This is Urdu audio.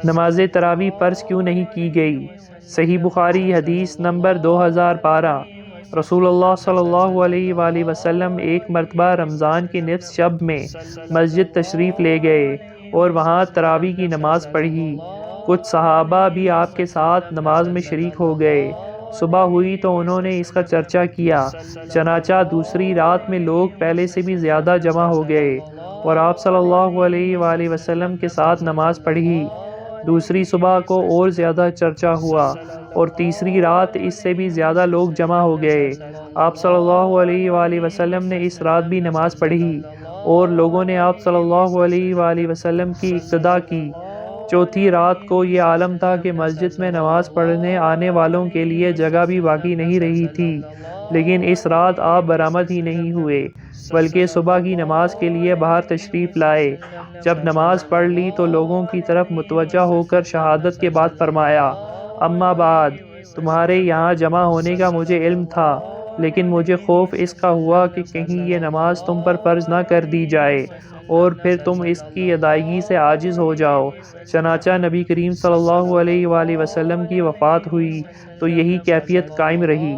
نماز تراویح فرض کیوں نہیں کی گئی؟ صحیح بخاری حدیث نمبر 2012۔ رسول اللہ صلی اللہ علیہ وآلہ وسلم ایک مرتبہ رمضان کی نصف شب میں مسجد تشریف لے گئے اور وہاں تراویح کی نماز پڑھی۔ کچھ صحابہ بھی آپ کے ساتھ نماز میں شریک ہو گئے۔ صبح ہوئی تو انہوں نے اس کا چرچا کیا، چنانچہ دوسری رات میں لوگ پہلے سے بھی زیادہ جمع ہو گئے اور آپ صلی اللہ علیہ وآلہ وسلم کے ساتھ نماز پڑھی۔ دوسری صبح کو اور زیادہ چرچا ہوا اور تیسری رات اس سے بھی زیادہ لوگ جمع ہو گئے۔ آپ صلی اللہ علیہ وآلہ وسلم نے اس رات بھی نماز پڑھی اور لوگوں نے آپ صلی اللہ علیہ وآلہ وسلم کی اقتداء کی۔ چوتھی رات کو یہ عالم تھا کہ مسجد میں نماز پڑھنے آنے والوں کے لیے جگہ بھی باقی نہیں رہی تھی، لیکن اس رات آپ برآمد ہی نہیں ہوئے، بلکہ صبح کی نماز کے لیے باہر تشریف لائے۔ جب نماز پڑھ لی تو لوگوں کی طرف متوجہ ہو کر شہادت کے بعد فرمایا، اما بعد، تمہارے یہاں جمع ہونے کا مجھے علم تھا، لیکن مجھے خوف اس کا ہوا کہ کہیں یہ نماز تم پر فرض نہ کر دی جائے اور پھر تم اس کی ادائیگی سے عاجز ہو جاؤ۔ چنانچہ نبی کریم صلی اللہ علیہ وآلہ وسلم کی وفات ہوئی تو یہی کیفیت قائم رہی۔